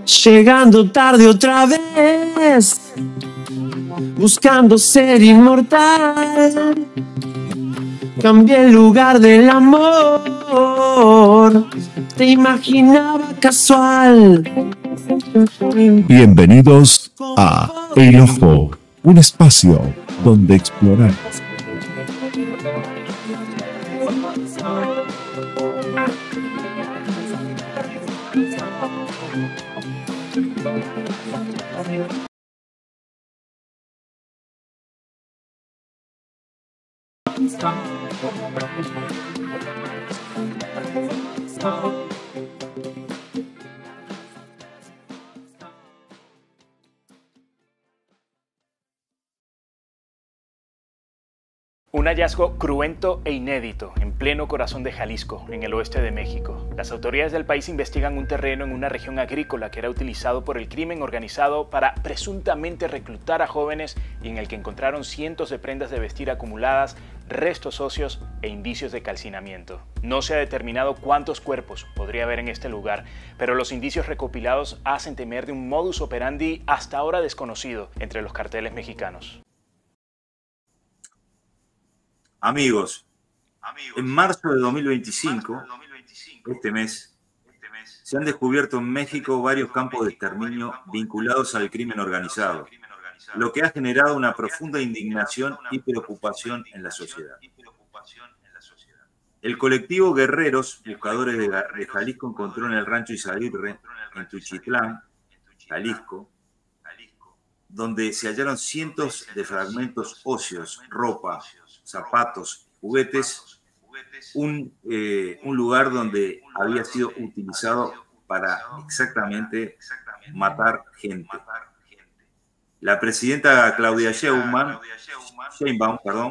llegando tarde otra vez, buscando ser inmortal. Cambié el lugar del amor, te imaginaba casual. Bienvenidos a El Ojo, un espacio donde explorar. Un hallazgo cruento e inédito en pleno corazón de Jalisco, en el oeste de México. Las autoridades del país investigan un terreno en una región agrícola que era utilizado por el crimen organizado para presuntamente reclutar a jóvenes y en el que encontraron cientos de prendas de vestir acumuladas, restos óseos e indicios de calcinamiento. No se ha determinado cuántos cuerpos podría haber en este lugar, pero los indicios recopilados hacen temer de un modus operandi hasta ahora desconocido entre los carteles mexicanos. Amigos, en marzo de 2025, este mes, se han descubierto en México varios campos de exterminio vinculados al crimen organizado, lo que ha generado una profunda indignación y preocupación en la sociedad. El colectivo Guerreros, Buscadores de Jalisco, encontró en el rancho Izaguirre, en Tuchitlán, Jalisco, donde se hallaron cientos de fragmentos óseos, ropa, zapatos, juguetes, un lugar donde había sido utilizado para exactamente matar gente. La presidenta Claudia Sheinbaum,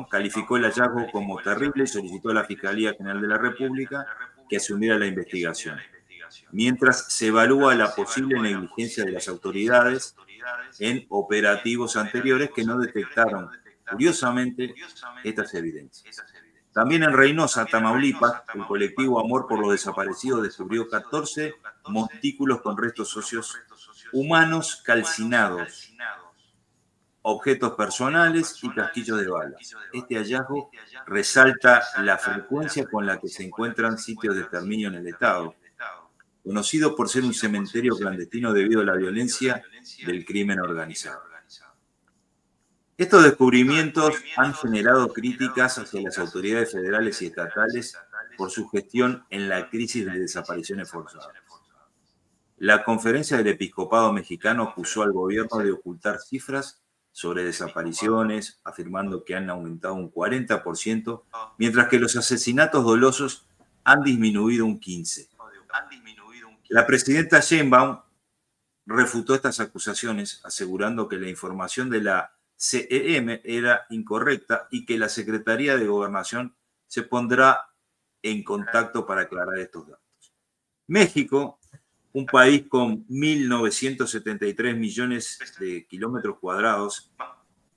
calificó el hallazgo como terrible y solicitó a la Fiscalía General de la República que asumiera la investigación, mientras se evalúa la posible negligencia de las autoridades en operativos anteriores que no detectaron, curiosamente, estas evidencias. También en Reynosa, Tamaulipas, el colectivo Amor por los Desaparecidos descubrió 14 montículos con restos óseos humanos calcinados, objetos personales y casquillos de balas. Este hallazgo resalta la frecuencia con la que se encuentran sitios de exterminio en el Estado, conocido por ser un cementerio clandestino debido a la violencia del crimen organizado. Estos descubrimientos han generado críticas hacia las autoridades federales y estatales por su gestión en la crisis de desapariciones forzadas. La Conferencia del Episcopado Mexicano acusó al gobierno de ocultar cifras sobre desapariciones, afirmando que han aumentado un 40%, mientras que los asesinatos dolosos han disminuido un 15%. La presidenta Sheinbaum refutó estas acusaciones, asegurando que la información de la CEM era incorrecta y que la Secretaría de Gobernación se pondrá en contacto para aclarar estos datos. México, un país con 1.973 millones de kilómetros cuadrados,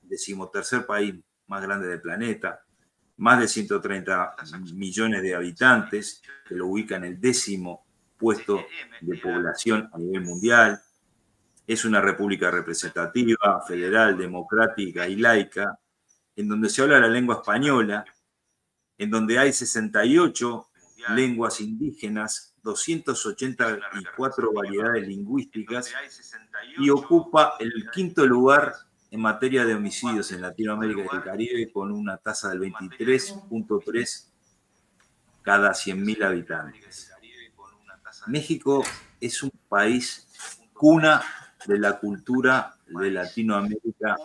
decimotercer país más grande del planeta, más de 130 millones de habitantes, que lo ubica en el 10º puesto de población a nivel mundial. Es una república representativa, federal, democrática y laica, en donde se habla la lengua española, en donde hay 68 lenguas indígenas, 284 variedades lingüísticas y ocupa el 5º lugar en materia de homicidios en Latinoamérica y el Caribe, con una tasa del 23.3 cada 100.000 habitantes. México es un país cuna de la cultura de Latinoamérica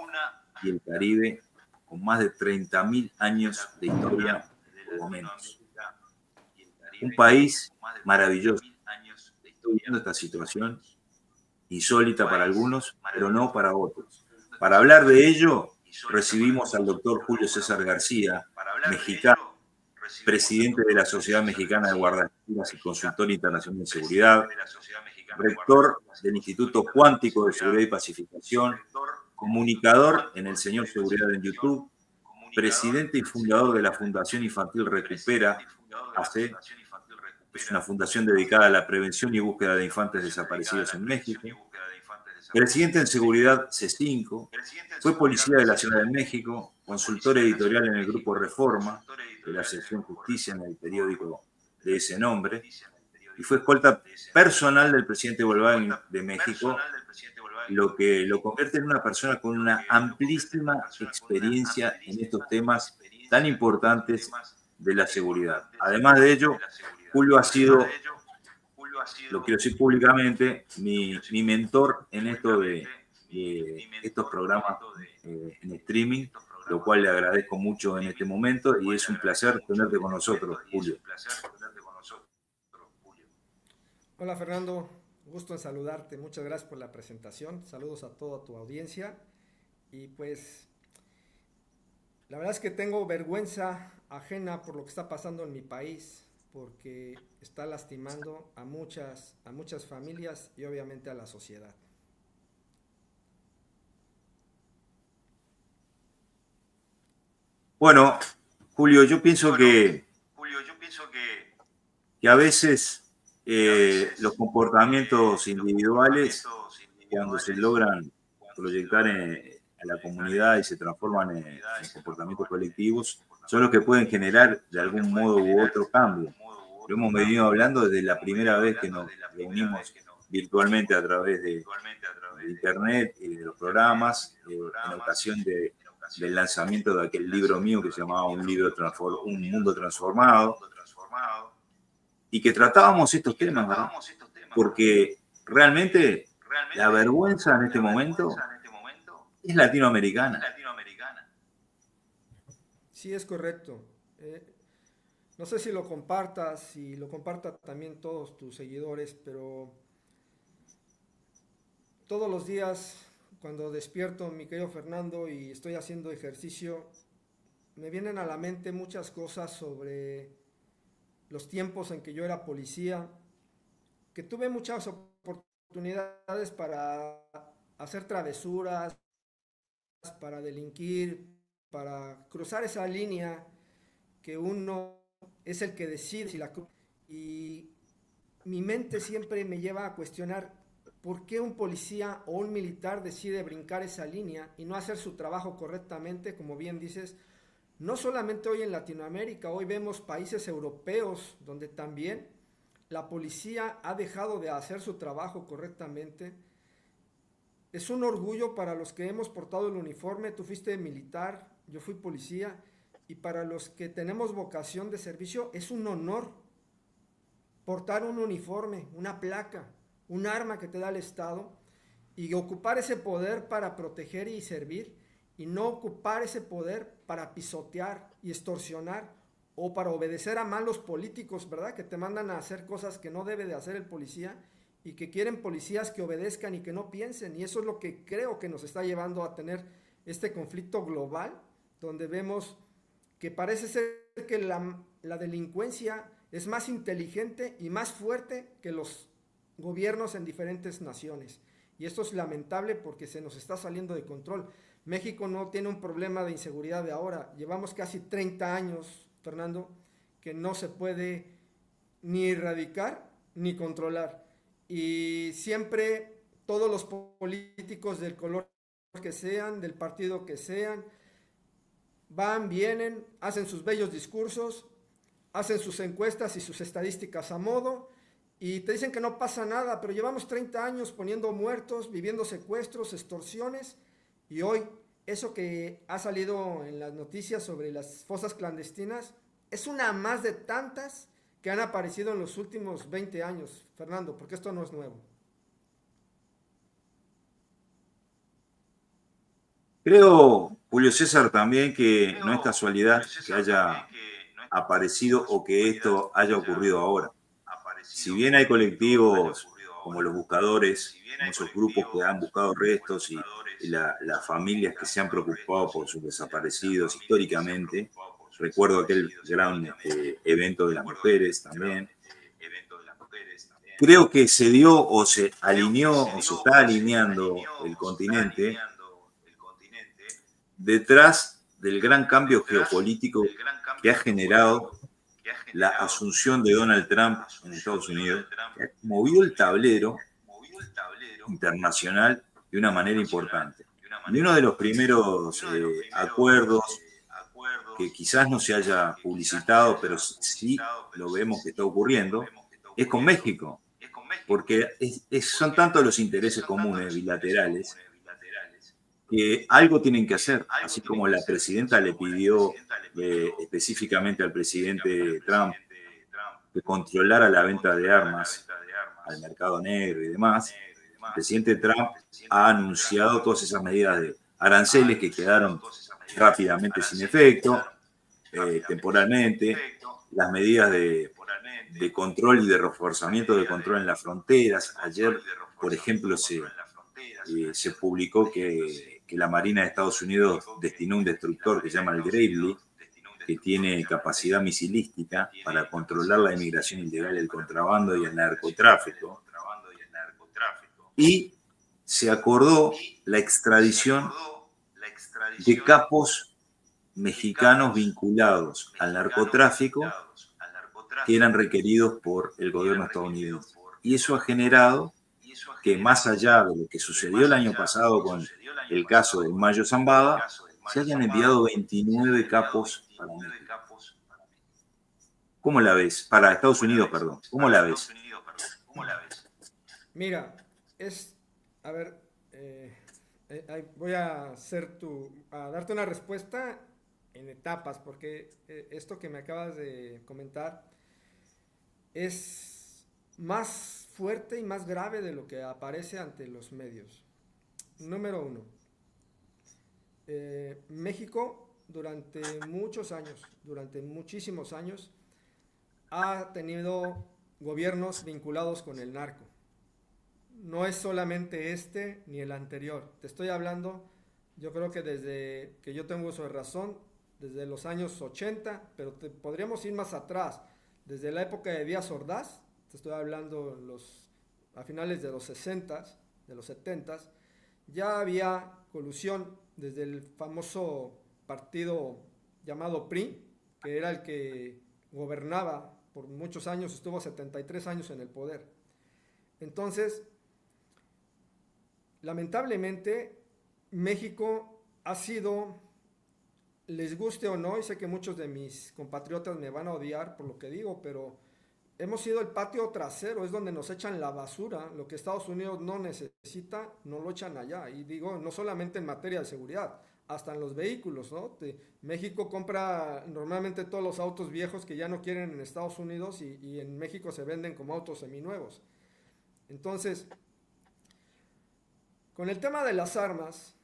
y el Caribe, con más de 30.000 años de historia, por lo menos. Un país maravilloso. Estoy viendo esta situación insólita para algunos, pero no para otros. Para hablar de ello, recibimos al doctor Julio César García, mexicano, presidente de la Sociedad Mexicana de Guardaespaldas y consultor internacional de seguridad, rector del Instituto Cuántico de Seguridad y Pacificación, comunicador en El Señor Seguridad en YouTube, presidente y fundador de la Fundación Infantil Recupera, AC, es una fundación dedicada a la prevención y búsqueda de infantes desaparecidos en México. Presidente en Seguridad C5, fue policía de la Ciudad de México, consultor editorial en el Grupo Reforma, de la sección Justicia en el periódico de ese nombre, y fue escolta personal del presidente Volkswagen de México, lo que lo convierte en una persona con una amplísima experiencia en estos temas tan importantes de la seguridad. Además de ello, Julio ha sido, lo quiero decir públicamente, mi mentor en esto de estos programas en streaming, lo cual le agradezco mucho en este momento y es un placer tenerte con nosotros, Julio. Hola Fernando, gusto en saludarte, muchas gracias por la presentación, saludos a toda tu audiencia y pues la verdad es que tengo vergüenza ajena por lo que está pasando en mi país, porque está lastimando a muchas familias y obviamente a la sociedad. Bueno, Julio, yo pienso que a veces los comportamientos individuales, cuando se logran proyectar a la comunidad y se transforman en comportamientos colectivos, son los que pueden generar de algún modo u otro cambio. Lo hemos venido hablando desde la primera vez que nos reunimos virtualmente a través de internet y de los programas, en ocasión del lanzamiento de aquel libro mío que se llamaba Un Mundo Transformado, y que tratábamos estos temas, ¿verdad? Porque realmente la vergüenza en este momento es latinoamericana. Sí, es correcto. No sé si lo compartas, si lo compartan también todos tus seguidores, pero todos los días cuando despierto, mi querido Fernando, y estoy haciendo ejercicio, me vienen a la mente muchas cosas sobre los tiempos en que yo era policía, que tuve muchas oportunidades para hacer travesuras, para delinquir, para cruzar esa línea que uno es el que decide si la cruza. Y mi mente siempre me lleva a cuestionar por qué un policía o un militar decide brincar esa línea y no hacer su trabajo correctamente, como bien dices. No solamente hoy en Latinoamérica, hoy vemos países europeos donde también la policía ha dejado de hacer su trabajo correctamente. Es un orgullo para los que hemos portado el uniforme. Tú fuiste militar, yo fui policía, y para los que tenemos vocación de servicio es un honor portar un uniforme, una placa, un arma que te da el Estado y ocupar ese poder para proteger y servir, y no ocupar ese poder para pisotear y extorsionar o para obedecer a malos políticos, ¿verdad? Que te mandan a hacer cosas que no debe de hacer el policía y que quieren policías que obedezcan y que no piensen. Y eso es lo que creo que nos está llevando a tener este conflicto global, donde vemos que parece ser que la delincuencia es más inteligente y más fuerte que los gobiernos en diferentes naciones. Y esto es lamentable porque se nos está saliendo de control. México no tiene un problema de inseguridad de ahora. Llevamos casi 30 años, Fernando, que no se puede ni erradicar ni controlar. Y siempre todos los políticos del color que sean, del partido que sean, van, vienen, hacen sus bellos discursos, hacen sus encuestas y sus estadísticas a modo, y te dicen que no pasa nada, pero llevamos 30 años poniendo muertos, viviendo secuestros, extorsiones, y hoy eso que ha salido en las noticias sobre las fosas clandestinas es una más de tantas que han aparecido en los últimos 20 años, Fernando, porque esto no es nuevo. Creo, Julio César, también que no es casualidad que haya aparecido o que esto haya ocurrido ahora. Si bien hay colectivos como los buscadores, como esos grupos que han buscado restos y las familias que se han preocupado por sus desaparecidos históricamente, recuerdo aquel gran evento de las mujeres también. Creo que se dio o se alineó o se está alineando el continente detrás del gran cambio geopolítico que ha generado la asunción de Donald Trump en Estados Unidos, que ha movido el tablero internacional de una manera importante. Y uno de los primeros acuerdos que quizás no se haya publicitado, pero sí lo vemos que está ocurriendo, es con México, porque son tantos los intereses comunes bilaterales que algo tienen que hacer, así como la presidenta le pidió específicamente al presidente Trump que controlara la venta de armas al mercado negro y demás. El presidente Trump ha anunciado todas esas medidas de aranceles que quedaron rápidamente sin efecto, temporalmente, las medidas de control y de reforzamiento de control en las fronteras. Ayer, por ejemplo, se publicó que la Marina de Estados Unidos destinó un destructor que se llama el Gravely, que tiene capacidad misilística para controlar la inmigración ilegal, el contrabando y el narcotráfico. Y se acordó la extradición de capos mexicanos vinculados al narcotráfico que eran requeridos por el gobierno estadounidense. Y eso ha generado que, más allá de lo que sucedió el año pasado con el caso de Mayo Zambada, se hayan enviado 29 capos para México. ¿Cómo la ves? Para Estados Unidos, perdón. ¿Cómo la ves? Mira, a ver, voy a darte una respuesta en etapas, porque esto que me acabas de comentar es más fuerte y más grave de lo que aparece ante los medios. Número 1. México durante muchísimos años, ha tenido gobiernos vinculados con el narco. No es solamente este ni el anterior. Te estoy hablando, yo creo que desde que yo tengo uso de razón, desde los años 80, pero podríamos ir más atrás, desde la época de Díaz Ordaz, te estoy hablando a finales de los 60s, de los 70s, ya había colusión desde el famoso partido llamado PRI, que era el que gobernaba por muchos años, estuvo 73 años en el poder. Entonces, lamentablemente, México ha sido, les guste o no, y sé que muchos de mis compatriotas me van a odiar por lo que digo, pero hemos sido el patio trasero, es donde nos echan la basura. Lo que Estados Unidos no necesita, no lo echan allá. Y digo, no solamente en materia de seguridad, hasta en los vehículos, ¿no? México compra normalmente todos los autos viejos que ya no quieren en Estados Unidos y en México se venden como autos seminuevos. Entonces, con el tema de las armas,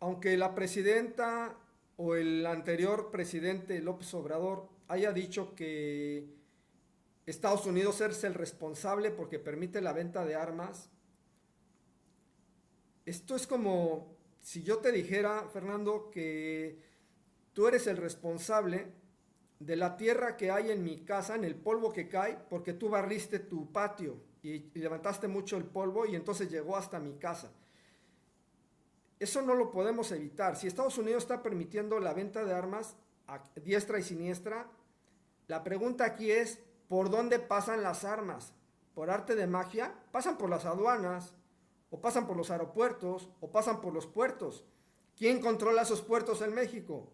aunque la presidenta o el anterior presidente López Obrador haya dicho que Estados Unidos es el responsable porque permite la venta de armas, esto es como si yo te dijera, Fernando, que tú eres el responsable de la tierra que hay en mi casa, en el polvo que cae, porque tú barriste tu patio y levantaste mucho el polvo y entonces llegó hasta mi casa. Eso no lo podemos evitar. Si Estados Unidos está permitiendo la venta de armas a diestra y siniestra, la pregunta aquí es, ¿por dónde pasan las armas? ¿Por arte de magia? ¿Pasan por las aduanas? ¿O pasan por los aeropuertos? ¿O pasan por los puertos? ¿Quién controla esos puertos en México?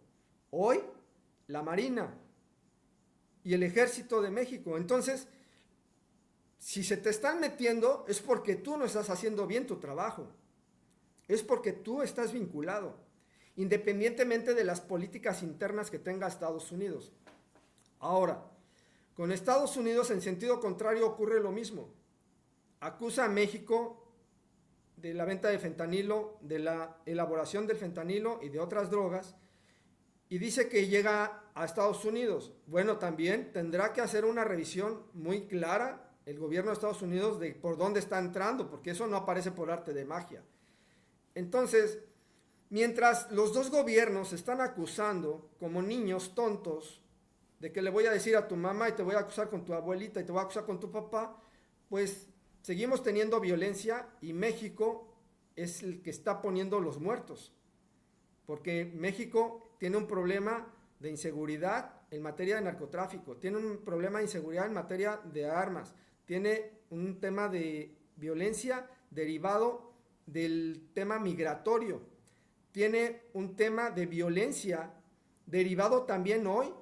Hoy, la Marina y el Ejército de México. Entonces, si se te están metiendo, es porque tú no estás haciendo bien tu trabajo. Es porque tú estás vinculado, independientemente de las políticas internas que tenga Estados Unidos. Ahora, con Estados Unidos en sentido contrario ocurre lo mismo. Acusa a México de la venta de fentanilo, de la elaboración del fentanilo y de otras drogas, y dice que llega a Estados Unidos. Bueno, también tendrá que hacer una revisión muy clara el gobierno de Estados Unidos de por dónde está entrando, porque eso no aparece por arte de magia. Entonces, mientras los dos gobiernos están acusando como niños tontos de que le voy a decir a tu mamá y te voy a acusar con tu abuelita y te voy a acusar con tu papá, pues seguimos teniendo violencia y México es el que está poniendo los muertos. Porque México tiene un problema de inseguridad en materia de narcotráfico, tiene un problema de inseguridad en materia de armas, tiene un tema de violencia derivado del tema migratorio, tiene un tema de violencia derivado también hoy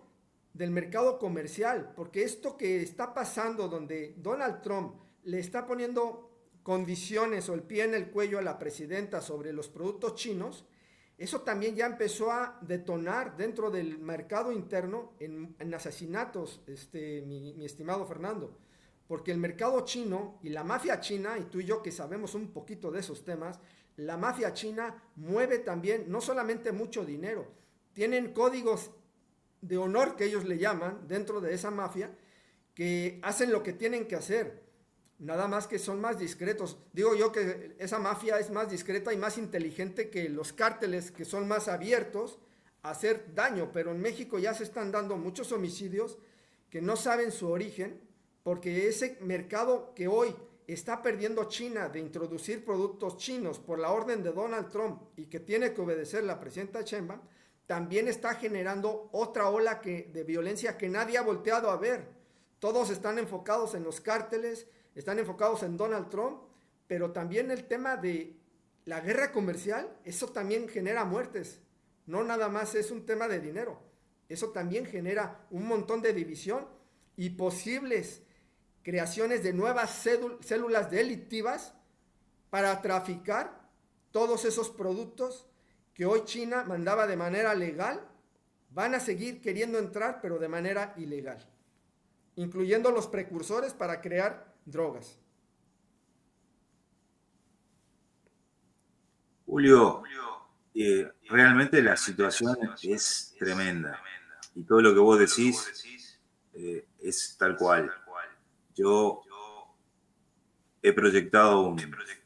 del mercado comercial, porque esto que está pasando donde Donald Trump le está poniendo condiciones o el pie en el cuello a la presidenta sobre los productos chinos, eso también ya empezó a detonar dentro del mercado interno en asesinatos, mi estimado Fernando, porque el mercado chino y la mafia china, y tú y yo que sabemos un poquito de esos temas, la mafia china mueve también no solamente mucho dinero, tienen códigos de honor que ellos le llaman dentro de esa mafia, que hacen lo que tienen que hacer, nada más que son más discretos. Digo yo que esa mafia es más discreta y más inteligente que los cárteles, que son más abiertos a hacer daño, pero en México ya se están dando muchos homicidios que no saben su origen, porque ese mercado que hoy está perdiendo China de introducir productos chinos por la orden de Donald Trump y que tiene que obedecer la presidenta Sheinbaum, también está generando otra ola de violencia que nadie ha volteado a ver. Todos están enfocados en los cárteles, están enfocados en Donald Trump, pero también el tema de la guerra comercial, eso también genera muertes. No nada más es un tema de dinero, eso también genera un montón de división y posibles creaciones de nuevas células delictivas para traficar todos esos productos que hoy China mandaba de manera legal, van a seguir queriendo entrar, pero de manera ilegal, incluyendo los precursores para crear drogas. Julio, realmente la situación es tremenda y todo lo que vos decís es tal cual. Yo he proyectado un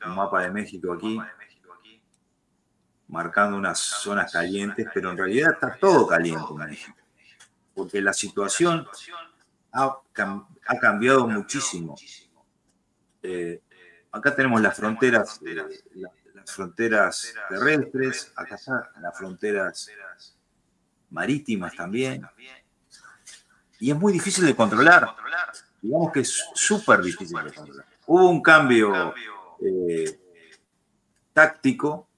mapa de México aquí, marcando unas zonas calientes, pero en realidad está todo caliente en México, porque la situación ha cambiado muchísimo. Acá tenemos las fronteras terrestres, acá están las fronteras marítimas también, y es muy difícil de controlar. Digamos que es súper difícil de controlar. Hubo un cambio táctico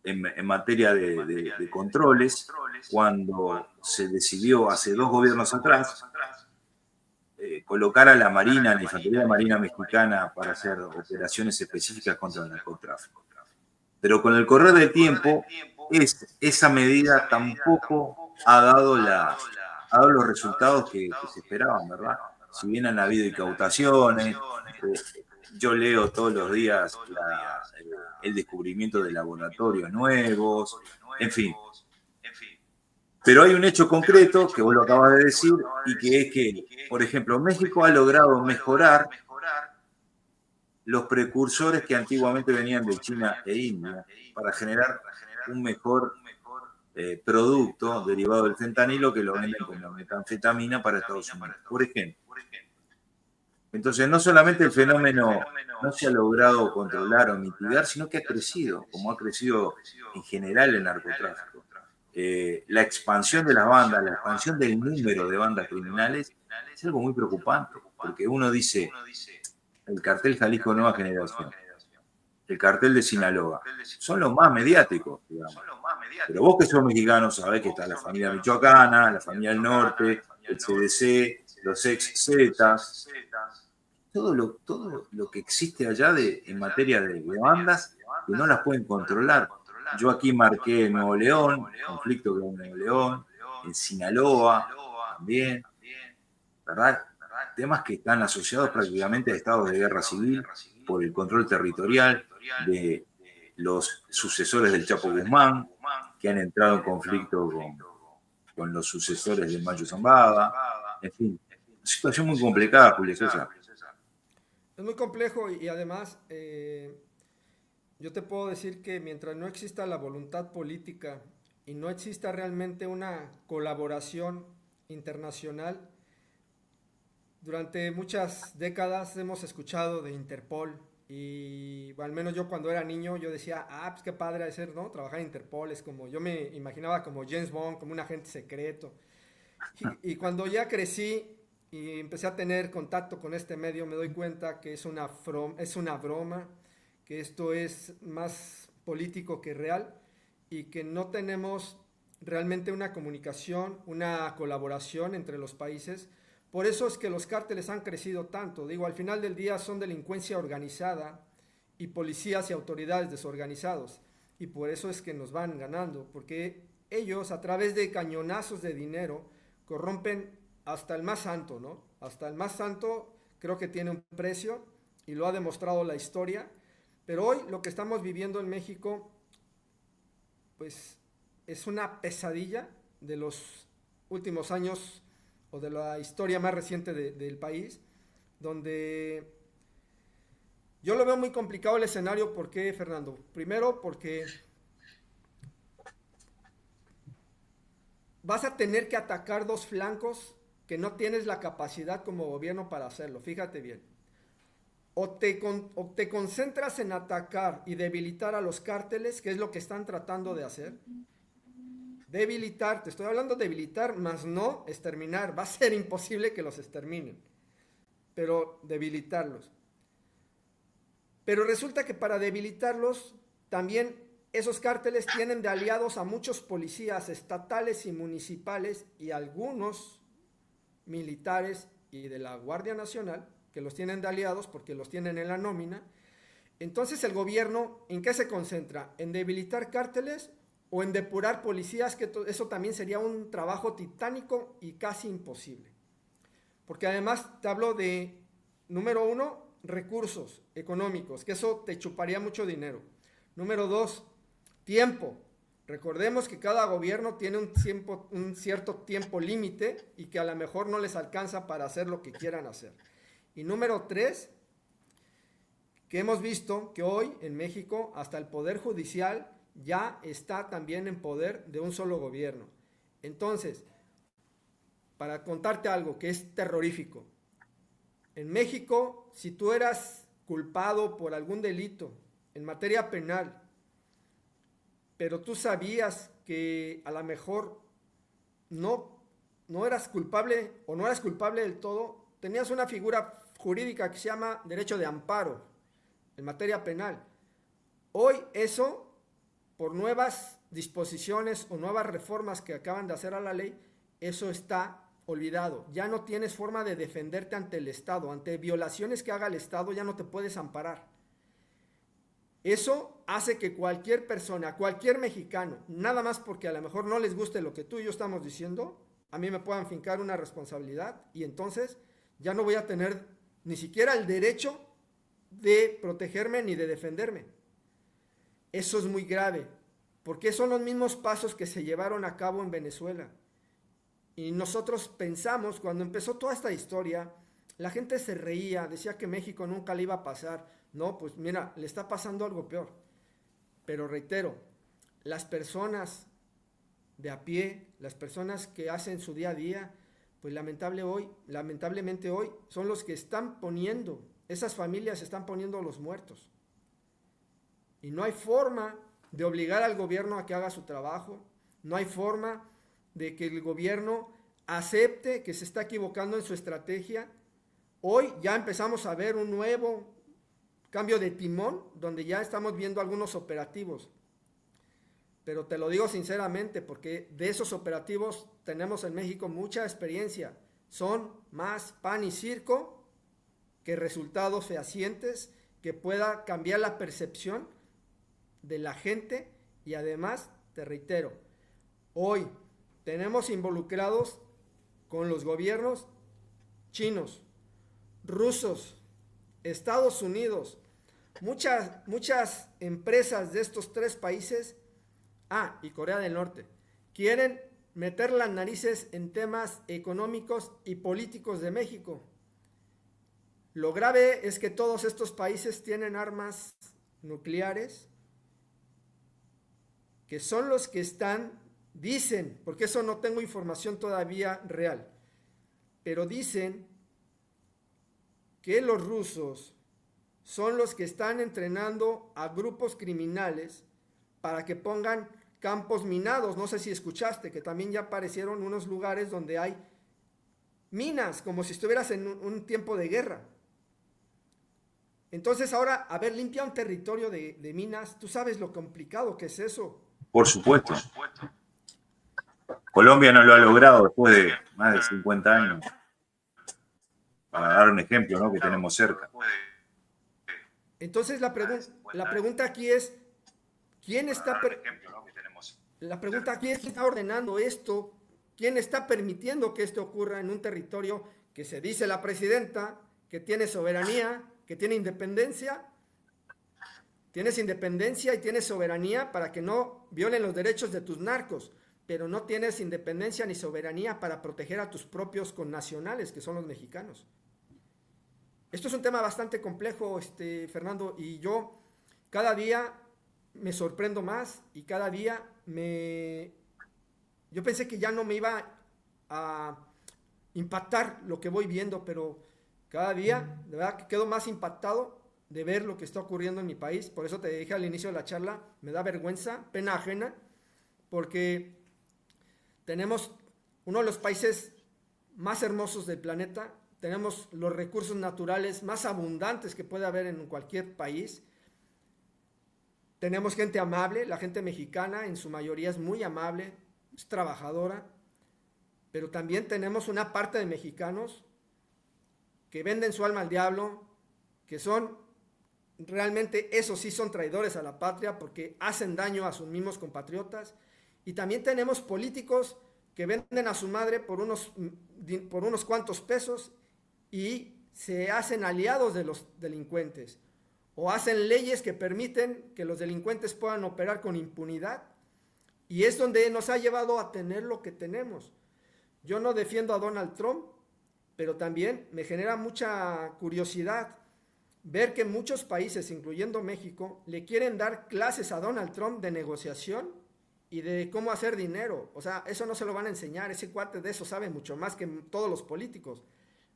en materia de controles cuando se decidió hace 2 gobiernos atrás colocar a la Marina, la Infantería Marina Mexicana, para hacer operaciones específicas contra el narcotráfico. Pero con el correr del tiempo, esa medida tampoco ha dado los resultados que se esperaban, ¿verdad? Si bien han habido incautaciones, yo leo todos los días el descubrimiento de laboratorios nuevos, en fin. Pero hay un hecho concreto que vos lo acabas de decir y que es que, por ejemplo, México ha logrado mejorar los precursores que antiguamente venían de China e India para generar un mejor producto derivado del fentanilo que lo venden como metanfetamina para Estados Unidos, por ejemplo. Entonces, no solamente el fenómeno no se ha logrado controlar o mitigar, sino que ha crecido, como ha crecido en general el narcotráfico. La expansión de las bandas, la expansión del número de bandas criminales es algo muy preocupante, porque uno dice, el cartel Jalisco Nueva Generación, el cartel de Sinaloa, son los más mediáticos, digamos. Pero vos que sos mexicano sabés que está la familia michoacana, la familia del norte, el CDC, los ex-Zetas, todo lo que existe allá en materia de bandas que no las pueden controlar. Yo aquí marqué Nuevo León, conflicto con Nuevo León, en Sinaloa también, ¿verdad? Temas que están asociados prácticamente a estados de guerra civil por el control territorial de los sucesores del Chapo Guzmán, que han entrado en conflicto con los sucesores del Mayo Zambada, en fin, una situación muy complicada, Julio César. Es muy complejo y además yo te puedo decir que mientras no exista la voluntad política y no exista realmente una colaboración internacional, durante muchas décadas hemos escuchado de Interpol y al menos yo cuando era niño yo decía, pues qué padre de ser, ¿no? Trabajar en Interpol es como, yo me imaginaba como James Bond, como un agente secreto. Y cuando ya crecí y empecé a tener contacto con este medio, me doy cuenta que es una broma, que esto es más político que real y que no tenemos realmente una comunicación, una colaboración entre los países. Por eso es que los cárteles han crecido tanto. Digo, al final del día son delincuencia organizada y policías y autoridades desorganizados. Y por eso es que nos van ganando, porque ellos a través de cañonazos de dinero corrompen hasta el más santo, ¿no? Hasta el más santo creo que tiene un precio y lo ha demostrado la historia. Pero hoy lo que estamos viviendo en México, pues es una pesadilla de los últimos años o de la historia más reciente del país, donde yo lo veo muy complicado el escenario. ¿Por qué, Fernando? Primero, porque vas a tener que atacar dos flancos que no tienes la capacidad como gobierno para hacerlo. Fíjate bien. O te concentras en atacar y debilitar a los cárteles, que es lo que están tratando de hacer. Debilitar, te estoy hablando de debilitar, más no exterminar. Va a ser imposible que los exterminen, pero debilitarlos. Pero resulta que para debilitarlos, también esos cárteles tienen de aliados a muchos policías estatales y municipales y algunos militares y de la Guardia Nacional, que los tienen de aliados porque los tienen en la nómina. Entonces el gobierno, ¿en qué se concentra? ¿En debilitar cárteles o en depurar policías? Que eso también sería un trabajo titánico y casi imposible. Porque además te hablo de, número uno, recursos económicos, que eso te chuparía mucho dinero. Número dos, tiempo. Recordemos que cada gobierno tiene un cierto tiempo límite y que a lo mejor no les alcanza para hacer lo que quieran hacer. Y número tres, que hemos visto que hoy en México hasta el Poder Judicial ya está también en poder de un solo gobierno. Entonces, para contarte algo que es terrorífico, en México, si tú eras culpado por algún delito en materia penal, pero tú sabías que a lo mejor no eras culpable o no eras culpable del todo, tenías una figura jurídica que se llama derecho de amparo en materia penal. Hoy eso, por nuevas disposiciones o nuevas reformas que acaban de hacer a la ley, eso está olvidado. Ya no tienes forma de defenderte ante el Estado. Ante violaciones que haga el Estado ya no te puedes amparar. Eso hace que cualquier persona, cualquier mexicano, nada más porque a lo mejor no les guste lo que tú y yo estamos diciendo, a mí me puedan fincar una responsabilidad y entonces ya no voy a tener ni siquiera el derecho de protegerme ni de defenderme. Eso es muy grave, porque son los mismos pasos que se llevaron a cabo en Venezuela. Y nosotros pensamos, cuando empezó toda esta historia, la gente se reía, decía que México nunca le iba a pasar. No, pues mira, le está pasando algo peor. Pero reitero, las personas de a pie, las personas que hacen su día a día, pues lamentablemente hoy son los que están poniendo, esas familias están poniendo los muertos. Y no hay forma de obligar al gobierno a que haga su trabajo, no hay forma de que el gobierno acepte que se está equivocando en su estrategia. Hoy ya empezamos a ver un nuevo cambio de timón, donde ya estamos viendo algunos operativos. Pero te lo digo sinceramente, porque de esos operativos tenemos en México mucha experiencia. Son más pan y circo que resultados fehacientes que pueda cambiar la percepción de la gente. Y además, te reitero, hoy tenemos involucrados con los gobiernos chinos, rusos, Estados Unidos, muchas empresas de estos tres países, y Corea del Norte, quieren meter las narices en temas económicos y políticos de México. Lo grave es que todos estos países tienen armas nucleares, que son los que dicen, porque eso no tengo información todavía real, pero dicen que los rusos son los que están entrenando a grupos criminales para que pongan campos minados. No sé si escuchaste que también ya aparecieron unos lugares donde hay minas, como si estuvieras en un tiempo de guerra. Entonces ahora, a ver, limpia un territorio de minas, tú sabes lo complicado que es eso. Por supuesto. Colombia no lo ha logrado después de más de 50 años. Para dar un ejemplo, ¿no?, que tenemos cerca. Entonces la pregunta aquí es, ¿quién está ordenando esto? ¿Quién está permitiendo que esto ocurra en un territorio que se dice la presidenta, que tiene soberanía, que tiene independencia? Tienes independencia y tienes soberanía para que no violen los derechos de tus narcos, pero no tienes independencia ni soberanía para proteger a tus propios connacionales, que son los mexicanos. Esto es un tema bastante complejo, Fernando, y yo cada día me sorprendo más y cada día yo pensé que ya no me iba a impactar lo que voy viendo, pero cada día, de verdad, que quedo más impactado de ver lo que está ocurriendo en mi país. Por eso te dije al inicio de la charla, me da vergüenza, pena ajena, porque tenemos uno de los países más hermosos del planeta, tenemos los recursos naturales más abundantes que puede haber en cualquier país, tenemos gente amable, la gente mexicana en su mayoría es muy amable, es trabajadora, pero también tenemos una parte de mexicanos que venden su alma al diablo, que son realmente, esos sí son traidores a la patria porque hacen daño a sus mismos compatriotas. Y también tenemos políticos que venden a su madre por unos cuantos pesos y se hacen aliados de los delincuentes, o hacen leyes que permiten que los delincuentes puedan operar con impunidad. Y es donde nos ha llevado a tener lo que tenemos. Yo no defiendo a Donald Trump, pero también me genera mucha curiosidad ver que muchos países, incluyendo México, le quieren dar clases a Donald Trump de negociación y de cómo hacer dinero. O sea, eso no se lo van a enseñar, ese cuate de eso sabe mucho más que todos los políticos.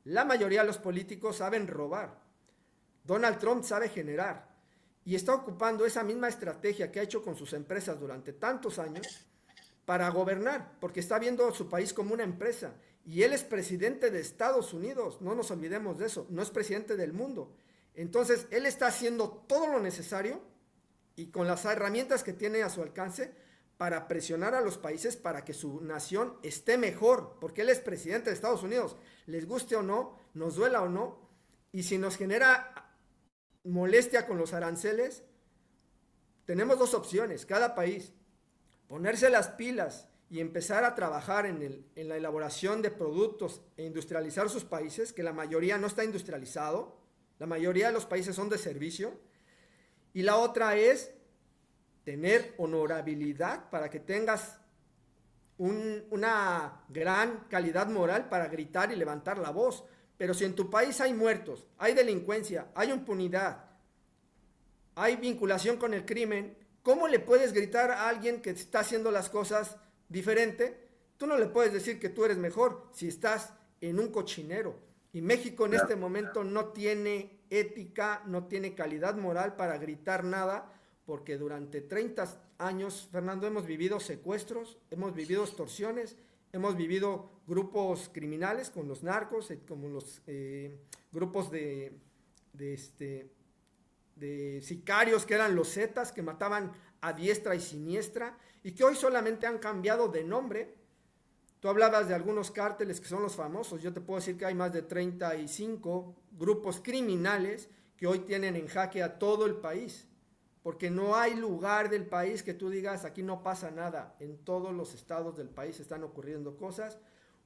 La mayoría de los políticos saben robar. Donald Trump sabe generar y está ocupando esa misma estrategia que ha hecho con sus empresas durante tantos años para gobernar, porque está viendo su país como una empresa. Y él es presidente de Estados Unidos, no nos olvidemos de eso, no es presidente del mundo. Entonces, él está haciendo todo lo necesario y con las herramientas que tiene a su alcance para presionar a los países para que su nación esté mejor, porque él es presidente de Estados Unidos, les guste o no, nos duela o no, y si nos genera molestia con los aranceles, tenemos dos opciones, cada país, ponerse las pilas y empezar a trabajar en la elaboración de productos e industrializar sus países, que la mayoría no está industrializado, la mayoría de los países son de servicio, y la otra es tener honorabilidad para que tengas una gran calidad moral para gritar y levantar la voz. Pero si en tu país hay muertos, hay delincuencia, hay impunidad, hay vinculación con el crimen, ¿cómo le puedes gritar a alguien que está haciendo las cosas diferente? Tú no le puedes decir que tú eres mejor si estás en un cochinero. Y México en este momento no tiene ética, no tiene calidad moral para gritar nada, porque durante 30 años, Fernando, hemos vivido secuestros, hemos vivido extorsiones, hemos vivido grupos criminales con los narcos, como los grupos de sicarios que eran los Zetas, que mataban a diestra y siniestra, y que hoy solamente han cambiado de nombre. Tú hablabas de algunos cárteles que son los famosos, yo te puedo decir que hay más de 35 grupos criminales que hoy tienen en jaque a todo el país, porque no hay lugar del país que tú digas aquí no pasa nada. En todos los estados del país están ocurriendo cosas,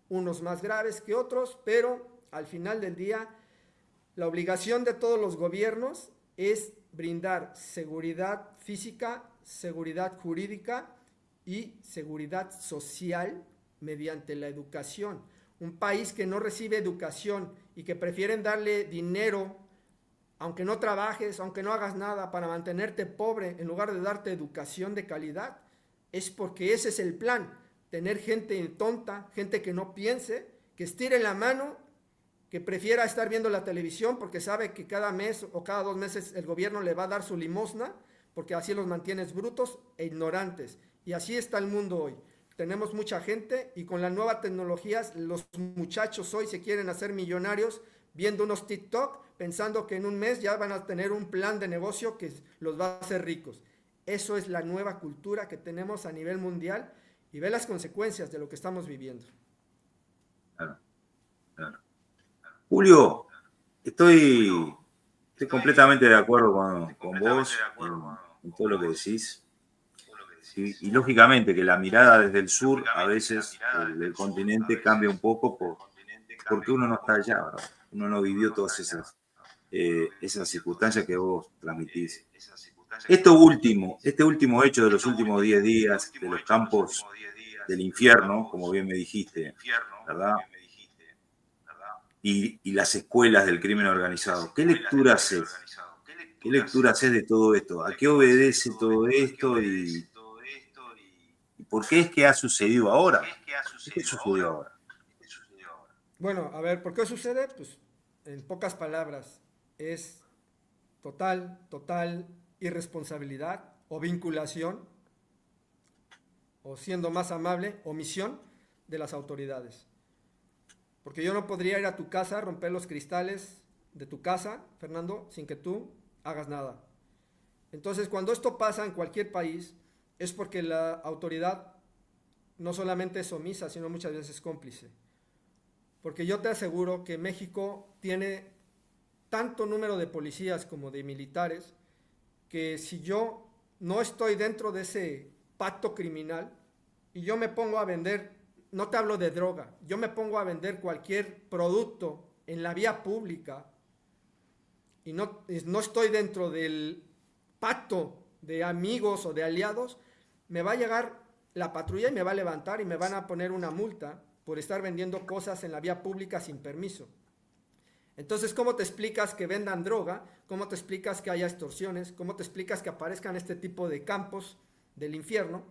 unos más graves que otros, pero al final del día la obligación de todos los gobiernos es brindar seguridad física, seguridad jurídica y seguridad social mediante la educación. Un país que no recibe educación y que prefieren darle dinero, aunque no trabajes, aunque no hagas nada, para mantenerte pobre en lugar de darte educación de calidad, es porque ese es el plan, tener gente tonta, gente que no piense, que estire la mano, que prefiera estar viendo la televisión porque sabe que cada mes o cada 2 meses el gobierno le va a dar su limosna, porque así los mantienes brutos e ignorantes. Y así está el mundo hoy. Tenemos mucha gente y con las nuevas tecnologías los muchachos hoy se quieren hacer millonarios viendo unos TikTok pensando que en un mes ya van a tener un plan de negocio que los va a hacer ricos. Eso es la nueva cultura que tenemos a nivel mundial y ve las consecuencias de lo que estamos viviendo. Claro, claro. Julio, estoy completamente de acuerdo con vos en todo lo que decís. Y lógicamente que la mirada desde el sur, a veces del continente, cambia un poco porque uno no está allá, ¿verdad? Uno no vivió todas esas circunstancias que vos transmitís. Este último hecho de los últimos 10 días, de los campos del infierno, como bien me dijiste, ¿verdad? Y las escuelas del crimen organizado. ¿Qué lectura haces? ¿Qué lectura haces de todo esto? ¿A qué obedece todo esto? ¿Y por qué es que ha sucedido ahora? ¿Qué sucedió ahora? Bueno, a ver, ¿por qué sucede? Pues en pocas palabras, es total irresponsabilidad o vinculación, o siendo más amable, omisión de las autoridades. Porque yo no podría ir a tu casa, romper los cristales de tu casa, Fernando, sin que tú hagas nada. Entonces, cuando esto pasa en cualquier país, es porque la autoridad no solamente es omisa, sino muchas veces es cómplice. Porque yo te aseguro que México tiene tanto número de policías como de militares, que si yo no estoy dentro de ese pacto criminal y yo me pongo a vender, no te hablo de droga, yo me pongo a vender cualquier producto en la vía pública y no estoy dentro del pacto de amigos o de aliados, me va a llegar la patrulla y me va a levantar y me van a poner una multa por estar vendiendo cosas en la vía pública sin permiso. Entonces, ¿cómo te explicas que vendan droga? ¿Cómo te explicas que haya extorsiones? ¿Cómo te explicas que aparezcan este tipo de campos del infierno?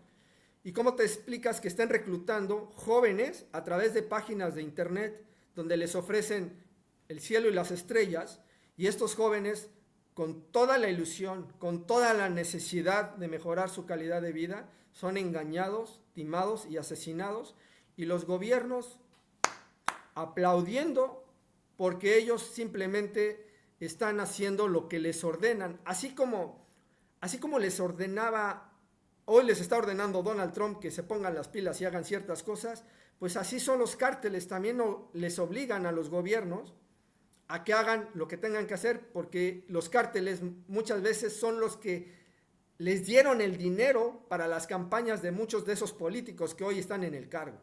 ¿Y cómo te explicas que estén reclutando jóvenes a través de páginas de internet donde les ofrecen el cielo y las estrellas, y estos jóvenes, con toda la ilusión, con toda la necesidad de mejorar su calidad de vida, son engañados, timados y asesinados, y los gobiernos aplaudiendo porque ellos simplemente están haciendo lo que les ordenan, así como les ordenaba, hoy les está ordenando Donald Trump que se pongan las pilas y hagan ciertas cosas, pues así son los cárteles, también les obligan a los gobiernos a que hagan lo que tengan que hacer, porque los cárteles muchas veces son los que les dieron el dinero para las campañas de muchos de esos políticos que hoy están en el cargo.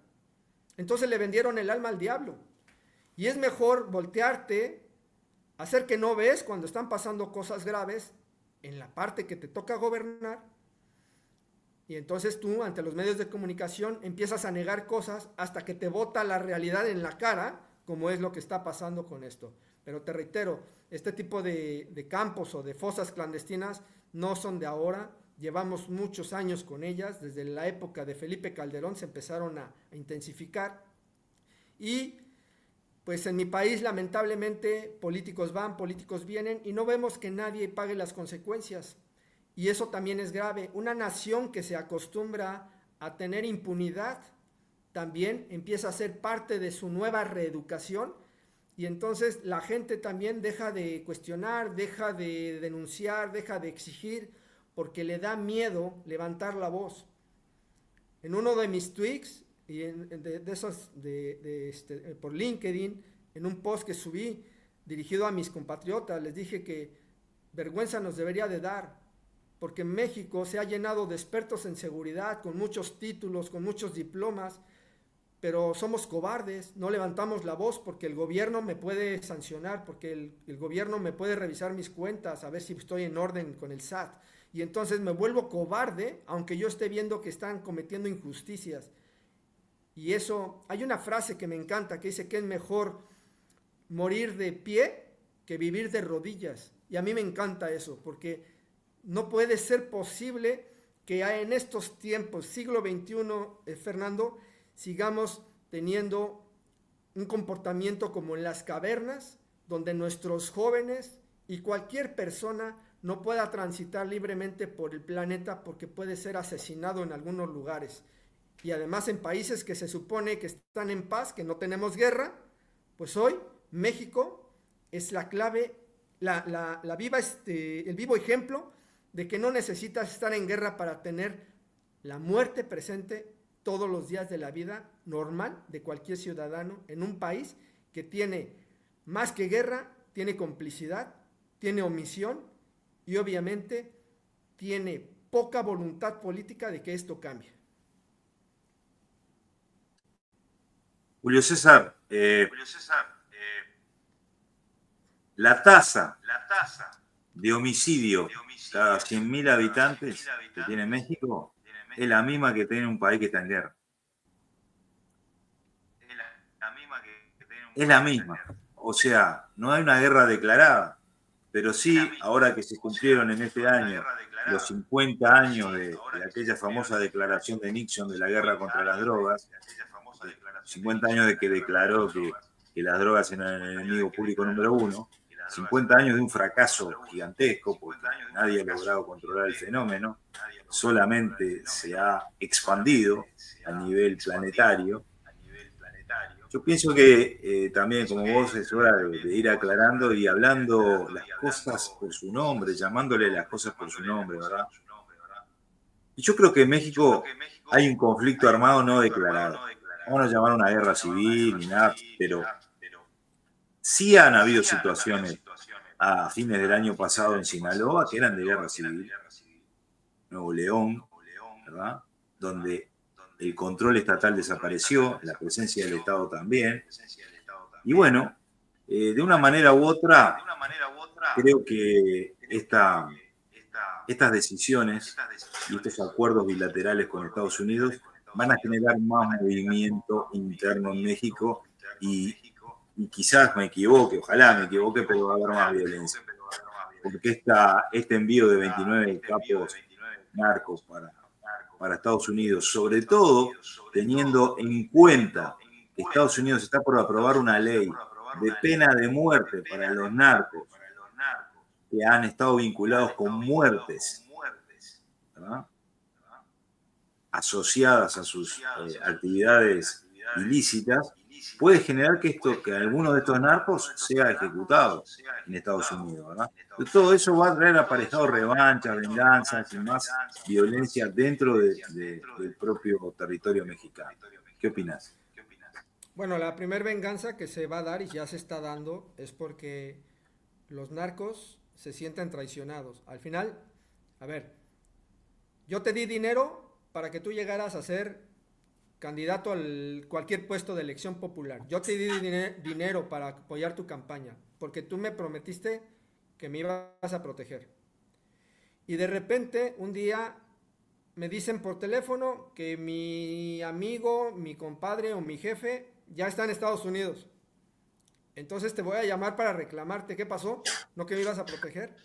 Entonces le vendieron el alma al diablo. Y es mejor voltearte, hacer que no ves cuando están pasando cosas graves en la parte que te toca gobernar, y entonces tú ante los medios de comunicación empiezas a negar cosas hasta que te bota la realidad en la cara, como es lo que está pasando con esto. Pero te reitero, este tipo de campos o de fosas clandestinas no son de ahora, llevamos muchos años con ellas, desde la época de Felipe Calderón se empezaron a intensificar, y pues en mi país lamentablemente políticos van, políticos vienen y no vemos que nadie pague las consecuencias, y eso también es grave. Una nación que se acostumbra a tener impunidad también empieza a ser parte de su nueva reeducación, y entonces la gente también deja de cuestionar, deja de denunciar, deja de exigir, porque le da miedo levantar la voz. En uno de mis tweets y por LinkedIn, en un post que subí dirigido a mis compatriotas, les dije que vergüenza nos debería de dar, porque México se ha llenado de expertos en seguridad, con muchos títulos, con muchos diplomas, pero somos cobardes, no levantamos la voz porque el gobierno me puede sancionar, porque el gobierno me puede revisar mis cuentas, a ver si estoy en orden con el SAT, y entonces me vuelvo cobarde, aunque yo esté viendo que están cometiendo injusticias. Y eso, hay una frase que me encanta que dice que es mejor morir de pie que vivir de rodillas, y a mí me encanta eso, porque no puede ser posible que en estos tiempos, siglo XXI, Fernando, sigamos teniendo un comportamiento como en las cavernas, donde nuestros jóvenes y cualquier persona no pueda transitar libremente por el planeta porque puede ser asesinado en algunos lugares. Y además en países que se supone que están en paz, que no tenemos guerra, pues hoy México es la clave, el vivo ejemplo de que no necesitas estar en guerra para tener la muerte presente todos los días de la vida normal de cualquier ciudadano en un país que tiene más que guerra, tiene complicidad, tiene omisión y obviamente tiene poca voluntad política de que esto cambie. Julio César, la tasa de homicidio cada 100.000 habitantes que tiene México es la misma que tiene un país que está en guerra. Es la misma. O sea, no hay una guerra declarada, pero sí, ahora que se cumplieron en este año los 50 años de aquella famosa declaración de Nixon de la guerra contra las drogas, 50 años de que declaró que las drogas eran el enemigo público número 1, 50 años de un fracaso gigantesco, porque nadie ha logrado controlar el fenómeno, solamente se ha expandido a nivel planetario. Yo pienso que también, como vos, es hora de ir aclarando y hablando las cosas por su nombre, llamándole las cosas por su nombre, ¿verdad? Y yo creo que en México hay un conflicto armado no declarado. Vamos a llamar una guerra civil ni nada, pero sí han habido situaciones a fines del año pasado en Sinaloa que eran de guerra civil, Nuevo León, ¿verdad? Donde el control estatal desapareció, la presencia del Estado también. Y bueno, de una manera u otra, creo que estas decisiones y estos acuerdos bilaterales con Estados Unidos van a generar más movimiento interno en México y quizás me equivoque, ojalá me equivoque, pero va a haber más violencia. Porque este envío de 29 capos narcos para Estados Unidos, sobre todo teniendo en cuenta que Estados Unidos está por aprobar una ley de pena de muerte para los narcos que han estado vinculados con muertes, ¿verdad?, asociadas a sus actividades ilícitas, puede generar que alguno de estos narcos sea ejecutado en Estados Unidos, ¿verdad? Todo eso va a traer aparejado revanchas, venganzas y más violencia dentro del propio territorio mexicano. ¿Qué opinas? Bueno, la primera venganza que se va a dar y ya se está dando es porque los narcos se sienten traicionados. Al final, a ver, yo te di dinero para que tú llegaras a ser candidato a cualquier puesto de elección popular. Yo te di dinero para apoyar tu campaña, porque tú me prometiste que me ibas a proteger. Y de repente, un día, me dicen por teléfono que mi amigo, mi compadre o mi jefe ya está en Estados Unidos. Entonces te voy a llamar para reclamarte. ¿Qué pasó? ¿No que me ibas a proteger?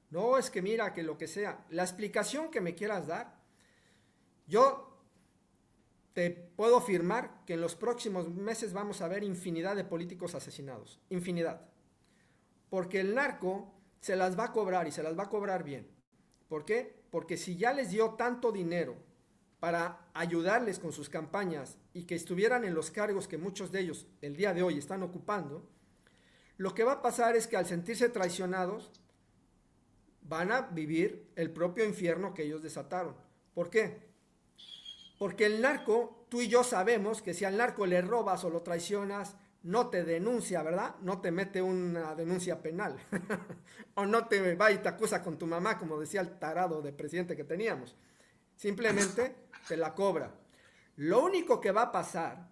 No, es que mira, que lo que sea. La explicación que me quieras dar, yo te puedo afirmar que en los próximos meses vamos a ver infinidad de políticos asesinados. Infinidad. Porque el narco se las va a cobrar y se las va a cobrar bien. ¿Por qué? Porque si ya les dio tanto dinero para ayudarles con sus campañas y que estuvieran en los cargos que muchos de ellos el día de hoy están ocupando, lo que va a pasar es que al sentirse traicionados van a vivir el propio infierno que ellos desataron. ¿Por qué? Porque el narco, tú y yo sabemos que si al narco le robas o lo traicionas, no te denuncia, ¿verdad? No te mete una denuncia penal. O no te va y te acusa con tu mamá, como decía el tarado de presidente que teníamos. Simplemente te la cobra. Lo único que va a pasar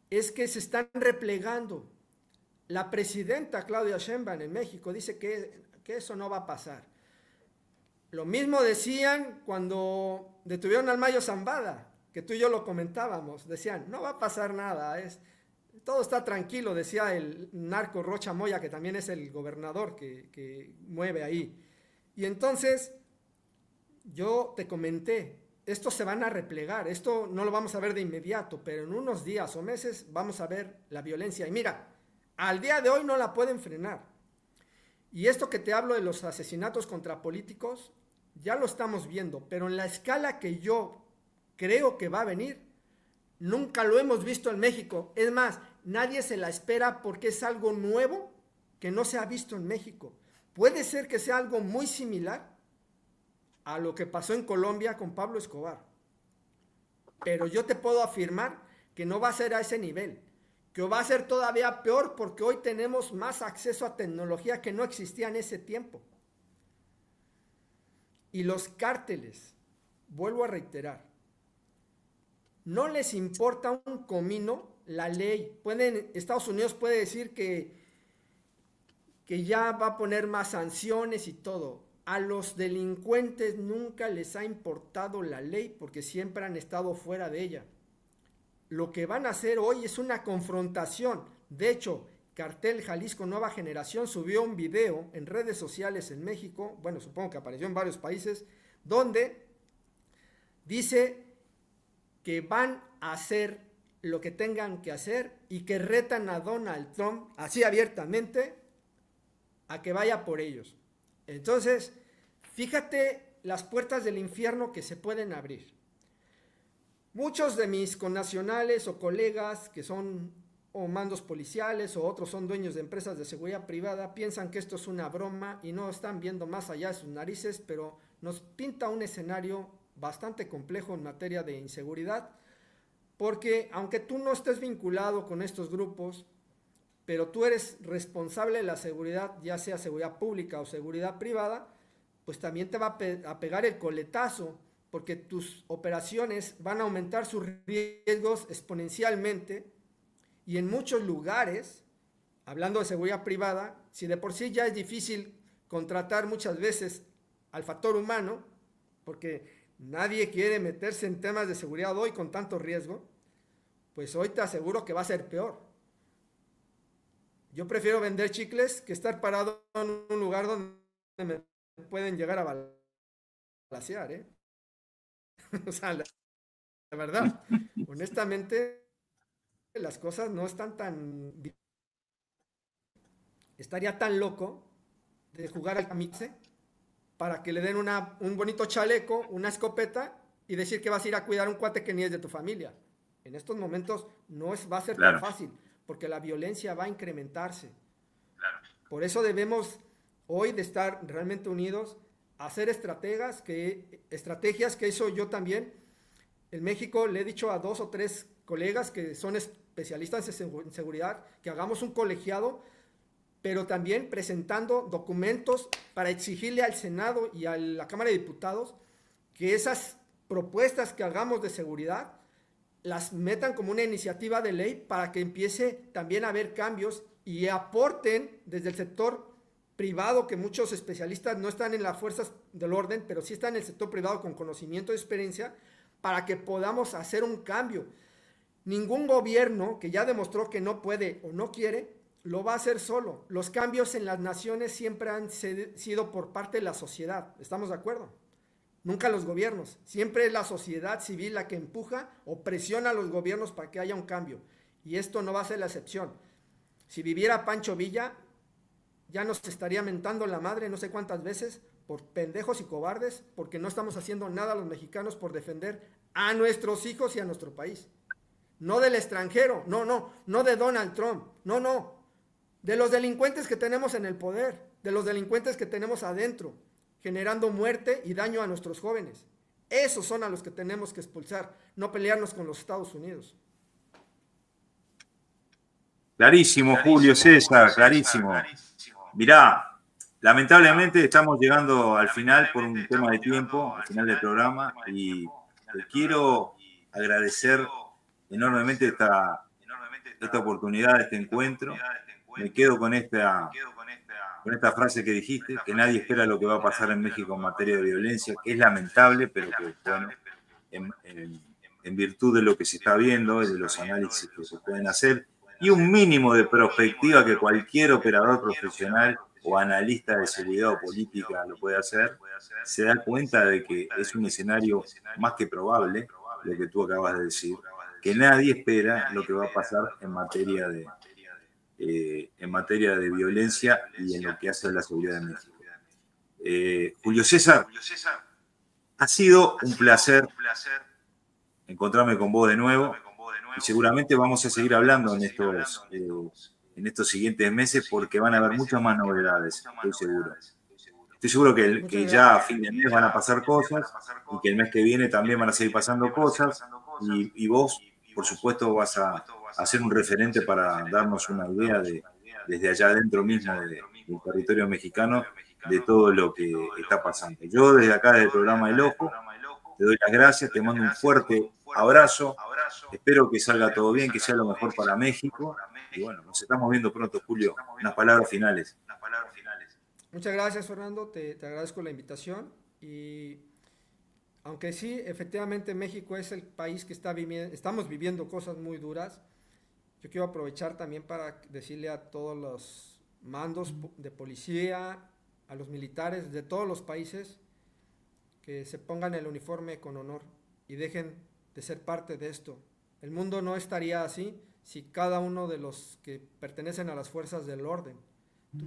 es que se están replegando. La presidenta Claudia Sheinbaum en México dice que eso no va a pasar. Lo mismo decían cuando detuvieron al Mayo Zambada, que tú y yo lo comentábamos. Decían, no va a pasar nada, todo está tranquilo, decía el narco Rocha Moya, que también es el gobernador que mueve ahí. Y entonces, yo te comenté, estos se van a replegar, esto no lo vamos a ver de inmediato, pero en unos días o meses vamos a ver la violencia. Y mira, al día de hoy no la pueden frenar. Y esto que te hablo de los asesinatos contra políticos, ya lo estamos viendo, pero en la escala que yo creo que va a venir, nunca lo hemos visto en México. Es más, nadie se la espera porque es algo nuevo que no se ha visto en México. Puede ser que sea algo muy similar a lo que pasó en Colombia con Pablo Escobar, pero yo te puedo afirmar que no va a ser a ese nivel, que va a ser todavía peor porque hoy tenemos más acceso a tecnología que no existía en ese tiempo. Y los cárteles, vuelvo a reiterar, no les importa un comino la ley. Estados Unidos puede decir que ya va a poner más sanciones y todo. A los delincuentes nunca les ha importado la ley porque siempre han estado fuera de ella. Lo que van a hacer hoy es una confrontación. De hecho, Cartel Jalisco Nueva Generación subió un video en redes sociales en México, bueno, supongo que apareció en varios países, donde dice que van a hacer lo que tengan que hacer y que retan a Donald Trump, así abiertamente, a que vaya por ellos. Entonces, fíjate las puertas del infierno que se pueden abrir. Muchos de mis connacionales o colegas que son o mandos policiales o otros son dueños de empresas de seguridad privada piensan que esto es una broma y no están viendo más allá de sus narices, pero nos pinta un escenario bastante complejo en materia de inseguridad, porque aunque tú no estés vinculado con estos grupos, pero tú eres responsable de la seguridad, ya sea seguridad pública o seguridad privada, pues también te va a pegar el coletazo, porque tus operaciones van a aumentar sus riesgos exponencialmente, y en muchos lugares, hablando de seguridad privada, si de por sí ya es difícil contratar muchas veces al factor humano, porque nadie quiere meterse en temas de seguridad hoy con tanto riesgo, pues hoy te aseguro que va a ser peor. Yo prefiero vender chicles que estar parado en un lugar donde me pueden llegar a balacear, ¿eh? O sea, la verdad, honestamente, las cosas no están tan... Estaría tan loco de jugar al camixe para que le den un bonito chaleco, una escopeta y decir que vas a ir a cuidar un cuate que ni es de tu familia. En estos momentos no va a ser tan fácil, porque la violencia va a incrementarse. Por eso debemos hoy de estar realmente unidos, hacer estrategias que hizo yo también. En México le he dicho a 2 o 3 colegas que son especialistas en seguridad que hagamos un colegiado, pero también presentando documentos para exigirle al Senado y a la Cámara de Diputados que esas propuestas que hagamos de seguridad las metan como una iniciativa de ley para que empiece también a haber cambios y aporten desde el sector privado, que muchos especialistas no están en las fuerzas del orden, pero sí están en el sector privado con conocimiento y experiencia, para que podamos hacer un cambio. Ningún gobierno que ya demostró que no puede o no quiere, lo va a hacer solo. Los cambios en las naciones siempre han sido por parte de la sociedad, ¿estamos de acuerdo? Nunca los gobiernos, siempre es la sociedad civil la que empuja o presiona a los gobiernos para que haya un cambio, y esto no va a ser la excepción. Si viviera Pancho Villa, ya nos estaría mentando la madre no sé cuántas veces por pendejos y cobardes, porque no estamos haciendo nada los mexicanos por defender a nuestros hijos y a nuestro país. No del extranjero, no de Donald Trump, no, de los delincuentes que tenemos en el poder, de los delincuentes que tenemos adentro, generando muerte y daño a nuestros jóvenes. Esos son a los que tenemos que expulsar, no pelearnos con los Estados Unidos. Clarísimo, Julio César, clarísimo. Mirá, lamentablemente estamos llegando al final por un tema de tiempo, al final del programa, y te quiero agradecer enormemente esta oportunidad, este encuentro. Me quedo con esta frase que dijiste, que nadie espera lo que va a pasar en México en materia de violencia, que es lamentable, pero que, bueno, en virtud de lo que se está viendo y de los análisis que se pueden hacer, y un mínimo de perspectiva que cualquier operador profesional o analista de seguridad o política lo puede hacer, se da cuenta de que es un escenario más que probable, lo que tú acabas de decir, que nadie espera lo que va a pasar en materia en materia de violencia y en lo que hace a la seguridad de México. Julio César, ha sido un placer encontrarme con vos de nuevo y seguramente vamos a seguir hablando en estos siguientes meses porque van a haber muchas más novedades, estoy seguro. Estoy seguro que ya a fin de mes van a pasar cosas y que el mes que viene también van a seguir pasando cosas y vos, por supuesto, vas a ser un referente para darnos una idea desde allá adentro mismo del territorio mexicano de todo lo que está pasando. Yo desde acá, desde el programa El Ojo, te doy las gracias, te mando un fuerte abrazo, espero que salga todo bien, que sea lo mejor para México y bueno, nos estamos viendo pronto, Julio. Unas palabras finales. Muchas gracias, Fernando, te agradezco la invitación y aunque sí, efectivamente México es el país que estamos viviendo cosas muy duras, yo quiero aprovechar también para decirle a todos los mandos de policía, a los militares de todos los países, que se pongan el uniforme con honor y dejen de ser parte de esto. El mundo no estaría así si cada uno de los que pertenecen a las fuerzas del orden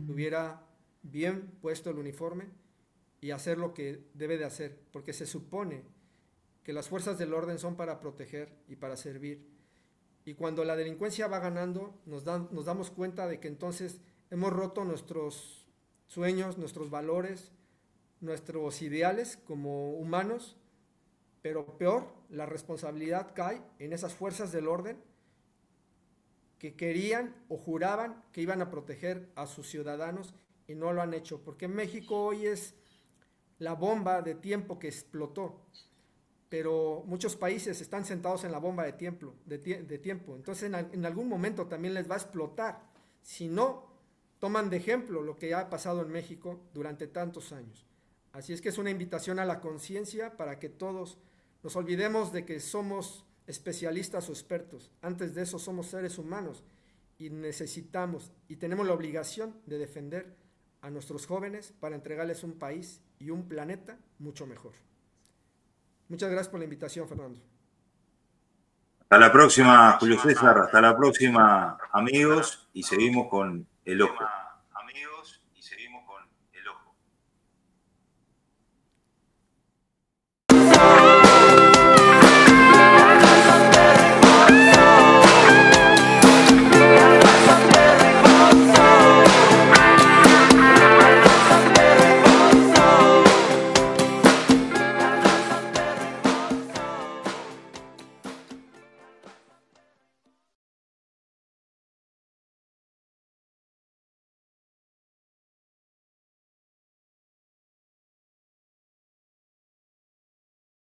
tuviera bien puesto el uniforme y hacer lo que debe de hacer, porque se supone que las fuerzas del orden son para proteger y para servir. Y cuando la delincuencia va ganando, nos damos cuenta de que entonces hemos roto nuestros sueños, nuestros valores, nuestros ideales como humanos, pero peor, la responsabilidad cae en esas fuerzas del orden que querían o juraban que iban a proteger a sus ciudadanos y no lo han hecho, porque México hoy es la bomba de tiempo que explotó, pero muchos países están sentados en la bomba de tiempo, entonces en algún momento también les va a explotar, si no toman de ejemplo lo que ha pasado en México durante tantos años. Así es que es una invitación a la conciencia para que todos nos olvidemos de que somos especialistas o expertos. Antes de eso somos seres humanos y necesitamos y tenemos la obligación de defender a nuestros jóvenes para entregarles un país y un planeta mucho mejor. Muchas gracias por la invitación, Fernando. Hasta la próxima, Julio César. Hasta la próxima, amigos, y seguimos con El Ojo.